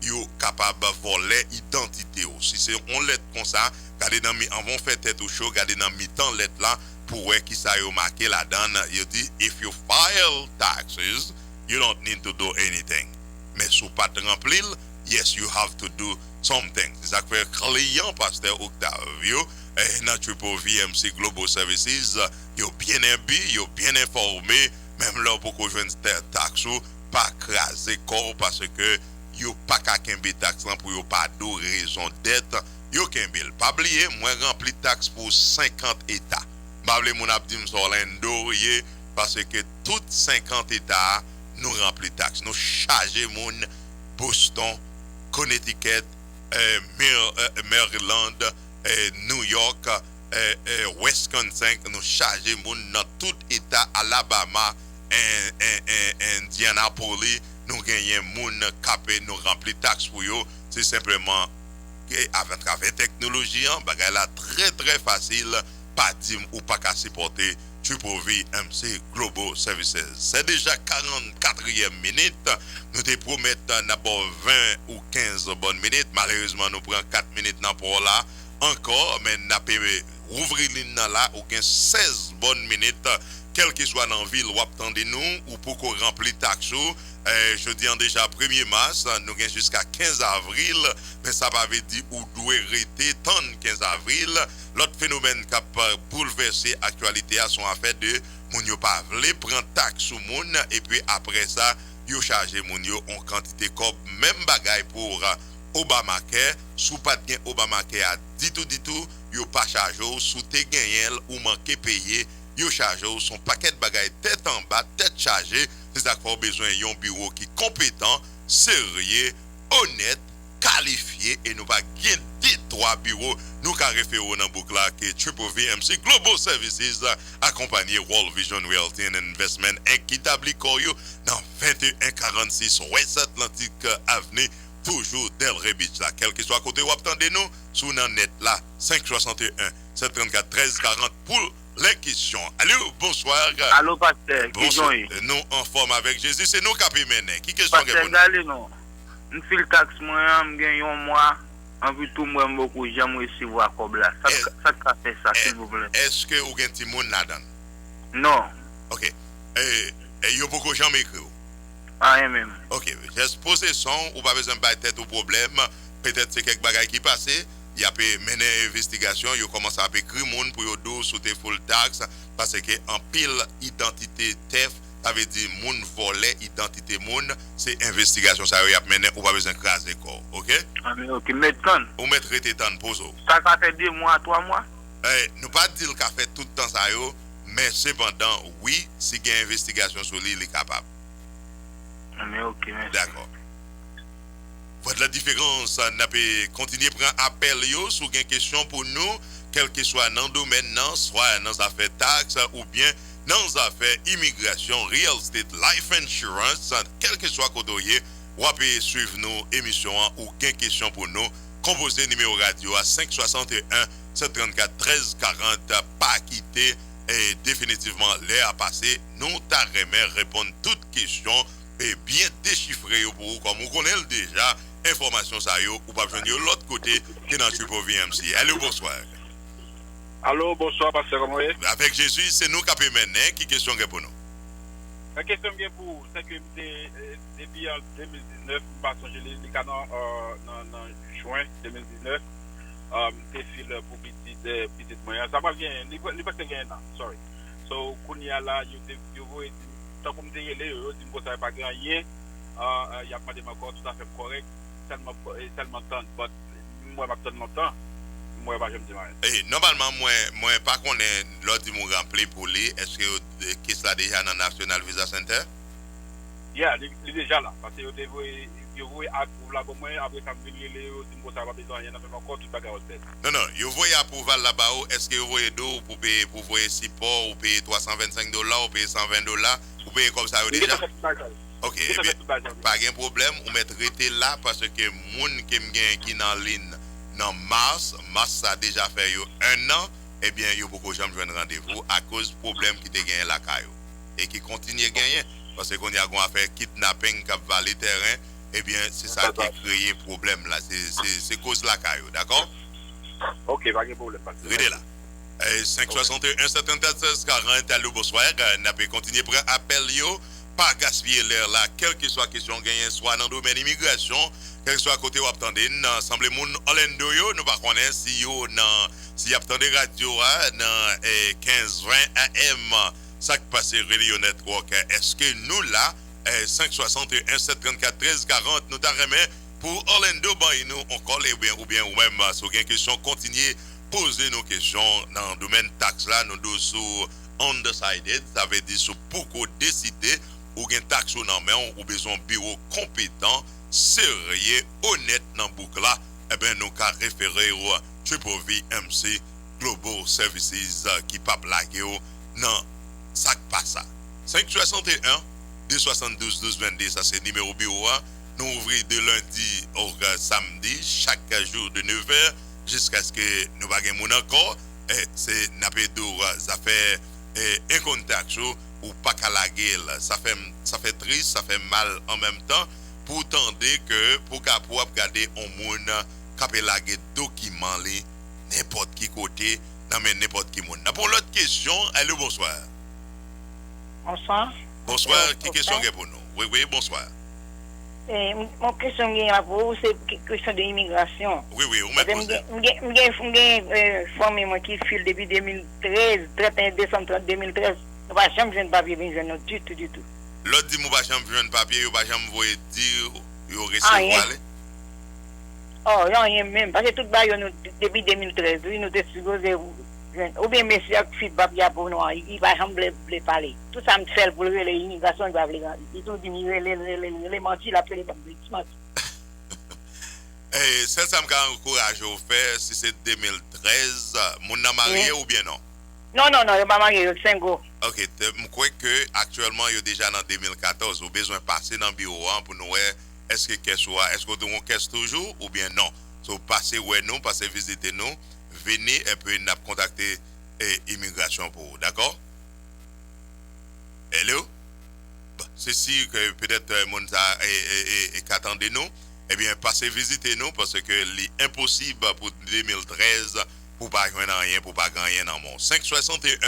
Yo capable voler identité. Si c'est on lettre comme ça, regardez dans mi avant fait tête au chaud, regardez dans mi temps lettre là pour voir qui ça yo marqué la donne, il dit if you file taxes, you don't need to do anything. Mais sous pas remplir, yes you have to do something. C'est ça que fait client pasteur Octavio et notre VMC Global Services, yo bien imbi, yo bien informé, même là pour qu'on joigne taxe pas craser corps parce que yo pas qu'à kembe taxe pour yo pas de raison d'être yo kembe pas oublier moi rempli taxe pour 50 états m'able mon a dit Orlando parce que toutes 50 états nous rempli taxe nous charger moun Boston Connecticut Maryland New York Wisconsin nous charger moun dans tout état Alabama Indianapolis nous gagnons moun capé nous rempli taxe pour yo c'est simplement avec travers technologie bagay la très facile pas dim ou pas qu'à supporter Tupovi MC Global Services. C'est déjà 44e minute. Nous te promettons d'abord 20 ou 15 bonnes minutes. Malheureusement, nous prenons 4 minutes pour là. Encore, mais nous avons ouvrir l'île là, ou 16 bonnes minutes. Quel que soit dans la ville, ou attendez-nous, ou pour qu'on remplisse taxe. Je dis déjà 1er mars, nous avons jusqu'à 15 avril, mais ça va dire ou doit arrêter tant 15 avril. L'autre phénomène qui a bouleversé l'actualité sont en fait de moun yo pas vle prendre taxe sur moun et puis après ça, yo charger moun yo en quantité comme même bagay pour Obamacare, sous pas de Obamacare a dit tout, yo pas charger sous te gagné ou manqué payer, yo charger son paquet de bagay tête en bas, tête chargée. C'est ça qu'il faut besoin d'un bureau qui est compétent, sérieux, honnête, qualifié et nous pas gagner 3 bureaux nous avons référé dans boucle là que VMC Global Services accompagné World Vision Realty and Investment équitable Koyo dans 2146 West Atlantic Avenue toujours Delray Beach là quel que soit côté ou attendez-nous sur notre net là 561 734 13 40 pour les questions. Allô, bonsoir. Allô, pasteur. Bonsoir. Nous en forme avec Jésus, c'est nous qui avons mené. Qui question que vous avez? Non. Nous faisons le taxe, moi, je gagne un mois. En plus, tout le monde, beaucoup, j'aime recevoir comme là. Ça fait ça, s'il vous plaît. Est-ce que vous avez un petit monde là-dedans? Non. Ok. Et il y a beaucoup de gens qui écrivent? Ah, même. Ok. Juste poser son, ou pas besoin de battre tête au problème. Peut-être c'est quelque chose qui passe. Il y a mené investigation, il commence à écrire moun pour yo do sous full tax parce que en pile identité theft, ça veut dire moun volé identité moun, c'est investigation ça y a mené ou pas besoin craser corps, OK? Ah mais OK, mettre ou mettre temps poso. Ça fait 2 mois, 3 mois. Nous pas dire qu'a fait tout le temps ça yo, mais cependant oui, si il y a investigation sur lui, il est capable. Ah mais OK, merci. D'accord. Votre la différence, n'a pas continuer à prendre appel sur une question pour nous, quel que soit dans le domaine, soit dans les affaires taxes ou bien dans les affaires immigration, real estate, life insurance, quel que soit côté, vous pouvez suivre nos émissions ou une question pour nous, composez numéro radio à 561 734 13 40, pas quitter et définitivement l'air à passer, nous t'arrêtons répondre toutes questions et bien déchiffrer pour vous, comme vous connaissez déjà. Information ça yo ou pas venir l'autre côté qui dans Tupo VMC. Allô, bonsoir. Allô, bonsoir, pasteur, comment est? Avec Jésus, c'est nous qui avons mené. Qui question est pour nous? La question est pour c'est que depuis 2019, je l'ai dit dans juin 2019, j'ai fait pour petite moyenne. Ça va bien, il va se gagner, sorry. So, quand il y a là, je vois, tant que je dis que ça ne va pas gagner, il n'y a pas de accord tout à fait correct. Tellement temps, mais moi, je ne longtemps. Moi, je me dis. Normalement, moi, pas qu'on est l'autre qui m'a rempli pour lui. Est-ce que qu'est-ce là déjà dans National Visa Center? Yeah, il est déjà là. Parce que vous voyez approuver là-bas, après ça, vous venez les ça va besoin, il y en a encore tout bagarre au tête. Non, vous voyez approuver là-bas, est-ce que vous voyez d'eau pour payer, pour voir support, ou payer $325, ou payer $120, ou payer comme ça déjà? Ok, eh bien, pas de problème, on met traité là parce que moun qui dans ligne dans mars ça a déjà fait 1 an, eh bien, il y a beaucoup de gens qui ont rendez-vous à cause du problème qui a gagné la caillou et qui continue à gagner parce qu'on y a fait kidnapping qui va les terrain, eh bien, c'est ça qui a créé le problème là, c'est cause de la caillou, d'accord? Ok, pas de problème. Restez là. 561 74 40, allô, bonsoir, n'a pas continué à prendre appel yo. Pas gaspiller l'air là, quelle que soit question gagnée, soit dans le domaine immigration, quel que soit côté où attendez, ensemble moun Orlando yo, nous pas connaître si yo si attendez radio dans 15-20 AM, ça qui passe Relio Network, est-ce que nous là, 561 734 13 40 nous t'arrêtons pour Orlando nous encore ou bien ou même si vous avez une question continuez poser nos questions dans le domaine taxe là nous deux sous undecided ça veut dire sur pourquoi décider ou gain taxe non mais on besoin bureau compétent sérieux honnête dans boucle là eh ben nous ca référer au VMC Global Services qui pas blaguer non ça pas ça 561 272 12 22 ça c'est numéro bureau nous ouvrons de lundi au samedi chaque jour de 9h jusqu'à ce que nous pas gagne encore et c'est napédou ça fait un contact ou pas qu'à la gueule ça fait triste ça fait mal en même temps pour tendre que pour garder un monde capé la document li n'importe qui côté dans n'importe qui monde pour l'autre question allô bonsoir bonsoir qui question pour nous oui bonsoir mon question est pour vous, c'est question de l'immigration. Oui, on m'a posé. J'ai formé moi qui file depuis 2013, 31 décembre 2013. Nous pas jamais jeune papier besoin du tout. L'autre dit moi pas jamais jeune papier, yo pas jamais voyer dire yo recevoir. Oh, rien même parce que tout ba nous depuis 2013, nous te supposé ou bien monsieur qui fit papier pour nous, il va jamais le parler. Tout ça me fait pour l'immigration, il va il tout diminuer les mentis la les mentis. Eh, ça me encourage au faire si c'est 2013, mon n'a marié ou bien non? Non, il pas marié, 5 ans. OK, je crois que actuellement il est déjà dans 2014, vous besoin passer dans le bureau pour nous est-ce que est-ce que vous caisse toujours ou bien non? So passer nous, passer visiter nous. Venez et puis nous contacter immigration pour vous, d'accord? Hello? C'est sûr que peut-être mon qu'attendez nous, eh bien passez visiter nous parce que c'est impossible pour 2013 pour pas gagner rien, pour pas gagner dans mon 561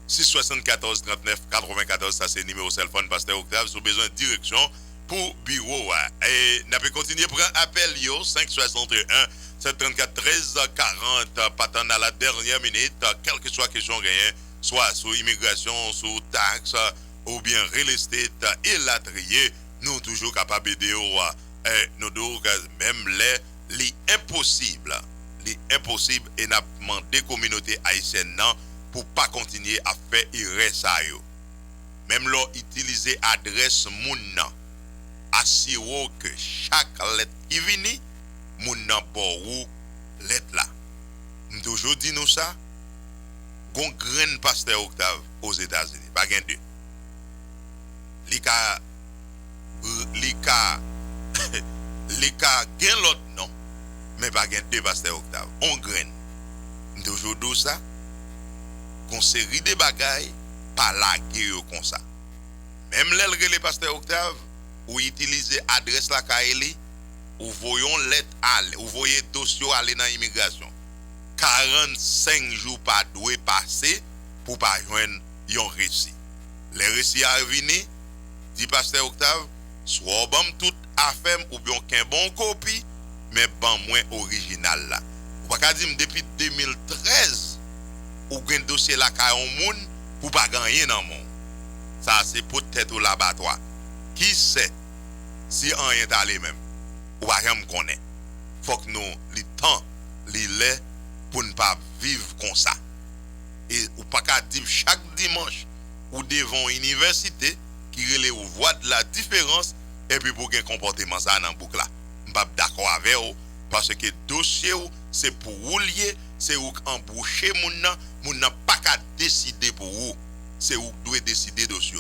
674 39 94 ça c'est le numéro de téléphone Pasteur Octave si vous avez besoin de direction pour bureau et n'a pas continuer prendre appel 561 734 13 40 patent à la dernière minute quelle que soit question gagnée soit sur immigration sur taxe ou bien real estate et latrier nous toujours capables d'aider nous même les impossibles et n'a demandé communauté haïtienne non pour pas continuer à faire ça même là utiliser adresse moun assurer que chaque lettre qui vient moun nan borou lettre là nous toujours dit nous ça gon grain Pasteur Octave aux États-Unis pas gain deux lika gain l'autre non mais pas gain deux Pasteur Octave on grain nous toujours dit ça gon série de bagailles pas la guerre comme ça même les Pasteur Octave ou utiliser adresse la kaeli ou voyons lettre aller ou voyez dossier aller dans immigration 45 jours pas doit passer pour pas joindre un récit les récits à venir dit Pasteur Octave soit bon tout affaire ou bien qu'un bon copie mais ban moins original là ou pas dire depuis 2013 ou gain dossier là ka on monde pour pas gagner dans monde ça c'est peut-être au laboratoire qui sait si rien est allé même ou pas jamais connaît faut que nous le temps les pour ne pas vivre comme ça et ou pas qu'à dire chaque dimanche ou devant université qui relève ou voit de la différence et puis pour un comportement ça dans boucle là pas d'accord avec vous parce que dossier c'est pour vous lier c'est vous embaucher moun n'a pas qu'à décider pour vous c'est vous doit décider dossier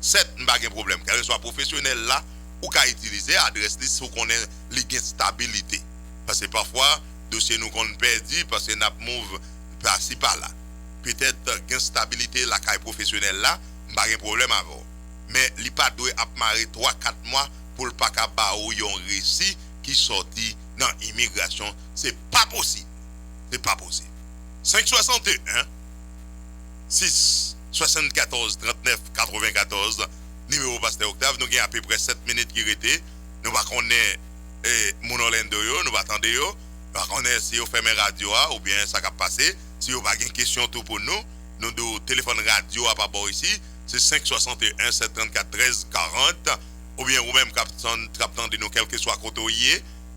c'est pas un problème qu'elle soit professionnel là ou qu'à utiliser adresse liste pour qu'on ait une stabilité parce que parfois dossier nous qu'on perdu parce que n'a move par-ci par-là peut-être une stabilité la caille professionnelle là pas un problème avant mais il pas doit marrer 3-4 mois pour pas qu'à ba ou yon récit qui sorti dans immigration c'est pas possible 561 6 74 39 94 numéro Pasteur Octave nous avons à peu près 7 minutes qui restent nous pas connaître mon Orlando yo nous pas attendre yo pas connaître si vous fermez radio ou bien ça va passer si vous pas une question tout pour nous nous téléphone radio à pas bon ici c'est 561 734 13 40 ou bien ou même captant de nous quel que soit côté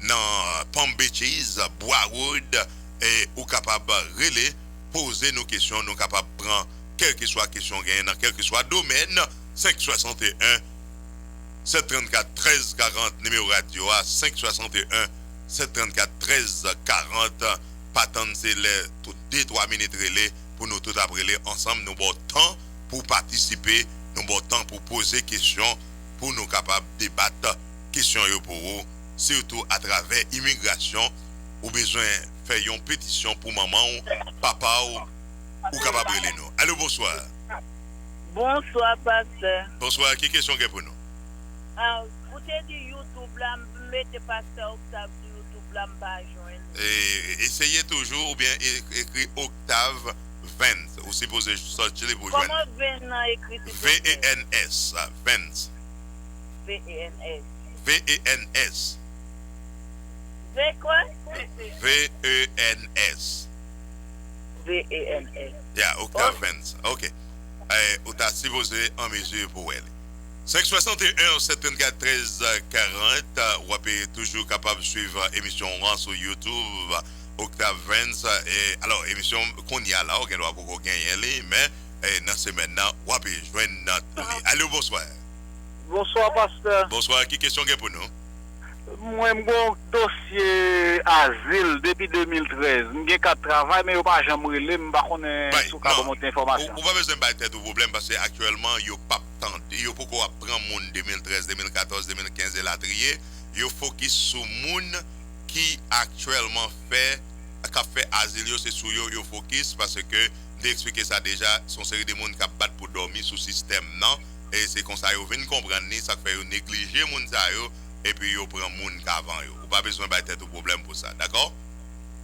dans Palm Beaches, Boiswood et ou capable relais poser nos questions, nous capable prendre quelle que soit question gain dans quel que soit domaine 561 734 13 40 numéro radio à 561 734 13 40 patente c'est les tout 2-3 minutes relais pour nous tout après ensemble nous bon temps pour participer nous bon temps pour poser questions pour nous capables de débattre questions pour vous surtout à travers immigration ou besoin faire une pétition pour maman ou papa ou capable de nous. Allô, bonsoir. Bonsoir, pasteur. Bonsoir, qui question que pour nous? Vous avez dit YouTube là, mettez pasteur Octave sur YouTube là, m'pas joindre. Essayez toujours ou bien écrit Octave Vance. Ou supposez sortir les pour joindre. Comment Vance écrit? V-E-N-S. Vance. V-E-N-S. V-E-N-S. V quoi? V-E-N-S. V-E-N-S. Yeah, Octave Vance. OK. Ou t'as supposé en mesure pour elle. 561 74 13 40. Ou avez toujours capable de suivre l'émission sur YouTube. Octave Vance. Alors, émission qu'on y a là, on doit beaucoup gagner, mais dans ce maintenant, ou avez joindre notre. Allô, bonsoir. Bonsoir, pasteur. Bonsoir, qui question que pour nous? Moi, j'ai un dossier asile depuis 2013. J'ai 4 travail, mais je ne pas jamais relé, je ne sais pas si je monter information. Vous n'avez pas besoin de tête au problème parce que actuellement, il n'y a pas de temps. Il y a beaucoup à prendre monde 2013, 2014, 2015 et la trier. Il focus sur monde qui actuellement fait asile, c'est sur eux, il focus parce que, d'expliquer ça déjà, son série de monde qui battent pour dormir sous le système, non? Et c'est comme ça, vous venez comprendre, ça fait négliger monde ça, et puis vous prenez monde qu'avant. Vous n'avez pas besoin de tête au problème pour ça, d'accord?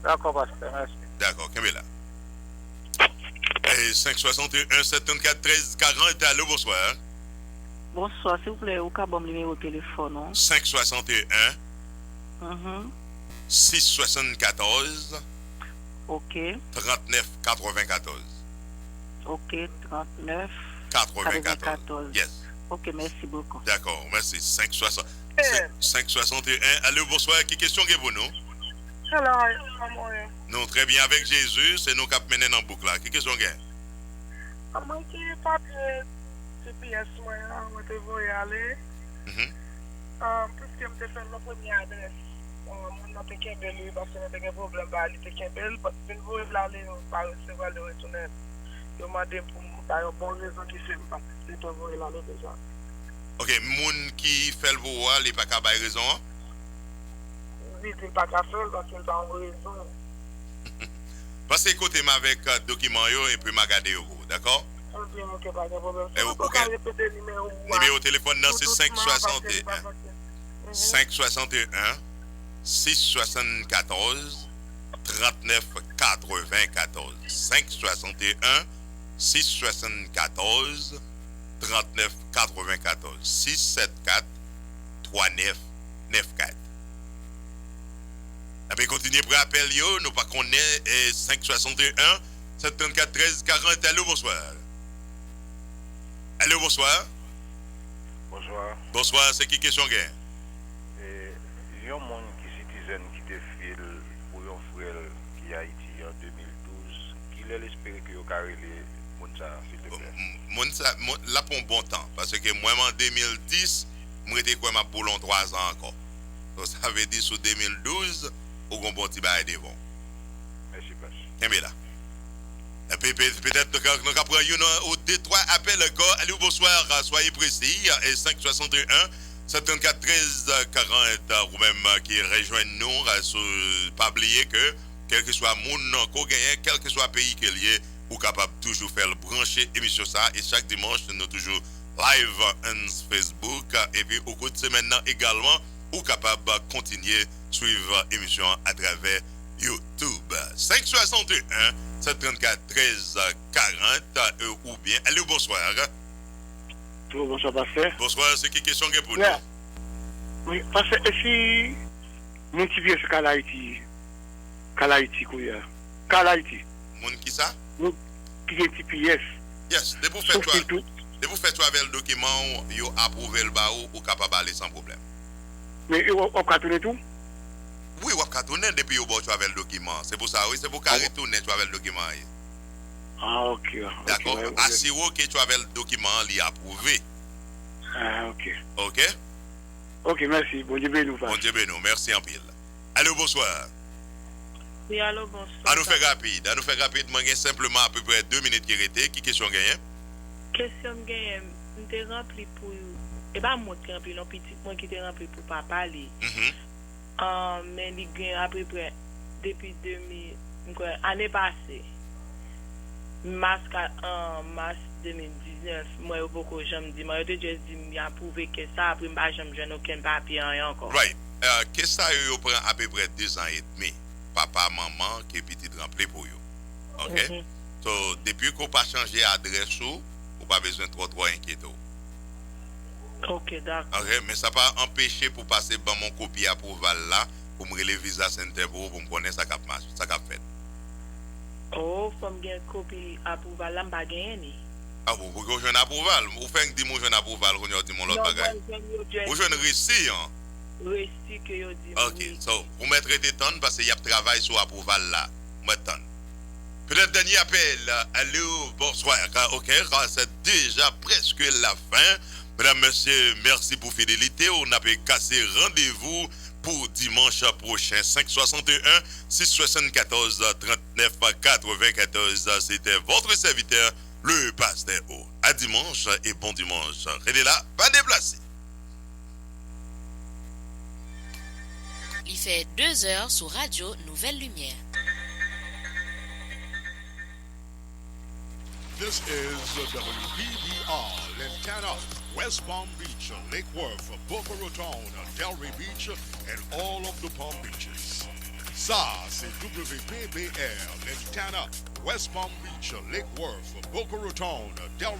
D'accord, pasteur, merci. D'accord, qu'est-ce là? 561 74 13 40, allô, bonsoir. Bonsoir, s'il vous plaît, au cas bon numéro de téléphone, non? 561 674 OK. 39 94. OK, 39 94. Yes. OK, merci beaucoup. D'accord, merci. 561. Allô, bonsoir. Qui question que pour nous? Alors, Non, très bien. Avec Jésus, c'est nous qui menons dans la boucle là. Qui question que? moi qui papier CPS, moi, je vais aller. Puisque je fait ma première adresse, je n'ai pas de parce que je n'ai pas de problème à aller je ne veux pas aller par recevoir le retourner. Je m'a demandé pour une bonne raison qui fait pas. Je te vois là déjà. OK, moun qui fait le voir, il n'est pas qu'à avoir raison. Oui, il n'est pas qu'à faire parce qu'il n'a pas raison. Parce que écoutez avec document et puis m'a gardé d'accord? OK, pas de problème. Numéro de téléphone c'est 561 561 674 39 94 561 674 39 94 674 39 94. Après continuer pour appel yo, nous pas connaît 561 74 13 40. Allô, bonsoir. Allô, bonsoir. Bonsoir. Bonsoir, c'est qui question gain? Il y a un monde qui est citoyen qui te file pour un frère qui a Haïti en 2012, qui l'a espéré que vous carré les Mounsa, s'il te plaît. Mounsa, là pour un bon temps, parce que moi en 2010, moi j'étais quoi ma boulon 3 ans encore. Donc ça veut dire sur 2012, au bon petit bail devant. Merci, Pache. Et bien là. Et puis peut-être que nous avons 2-3 appels encore. Allez, bonsoir, soyez précis. Et 561 74 13 40 ou même qui rejoignent nous, pas oublier que quel que soit monde qu'on gagne, quel que soit le pays qu'il y ait, ou capable toujours faire brancher émission ça. Et chaque dimanche, nous toujours live sur Facebook. Et puis au cours de semaine également, ou capable de continuer suivre l'émission à travers YouTube. 561 734 13 40 ou bien. Allez, bonsoir. Bonsoir, pasteur. Bonsoir, c'est qui question que pour nous? Oui, parce que si mon petit vieux, c'est Kalaïti, Kalaïti. Mon qui ça? Qui est petit pièce. Yes, de vous faire avec le document, yo approuvé le baou ou capable aller sans problème. Mais on va tourner tout? Oui, on va tourner depuis yo bon tu avec le document. C'est pour ça, oui, c'est pour qu'à retourner tu avec le document. Ah, ok. D'accord. Assurez que tu avais le document li approuvé. Ah, ok. Ok? Ok, merci. Bon Dieu bénou. Bon Dieu bénou. Merci en pile. Allô, bonsoir. Oui, allô, bonsoir. À nous faire rapide. À nous faire rapidement, simplement à peu près 2 minutes qui restent. Qui question gagne? Question gagne, je t'ai rempli pour... Et pas moi qui rempli, non, petit moi qui t'ai rempli pour pas parler. Mais il gagne à peu près depuis 2000, année passée. Mars 2019, moi, au beaucoup, je me dis, moi, je juste dit, il a prouvé que ça, après, je n'ai aucun papier encore. Right. Qu'est-ce que ça, il prend à peu près 2 ans et demi? Papa, maman, qui est petit rempli pour vous. OK? So, depuis qu'on n'a pas changé d'adresse, on n'a pas besoin de trop inquiéter. Ok, d'accord. OK, mais ça n'a pas empêché pour passer dans mon copie approval là, pour me relever Visa Center pour me connaître ça qui a fait. Oh, faut me gagner copie approval là, m'pas gagner. Ah bon, vous avez un approval. Vous faites dire mon jeune approval quand vous dit mon autre bagage. Vous avez un récit, hein? Récit que vous dit. OK, so, vous mettez des tonnes parce qu'il y a travail sur approval là. Maintenant. Peut-être dernier appel. Allô, bonsoir. OK, c'est déjà presque la fin. Mesdames, messieurs, merci pour fidélité. On a cassé rendez-vous pour dimanche prochain. 561 674 39 94. C'était votre serviteur, le pasteur O. À dimanche et bon dimanche. Restez là, pas déplacer. Il fait 2 heures sur Radio Nouvelle Lumière. This is WBBR Lantana, West Palm Beach, Lake Worth, Boca Raton, Delray Beach, and all of the Palm Beaches. Ça, c'est WBBR Lantana, West Palm Beach, Lake Worth, Boca Raton, Delray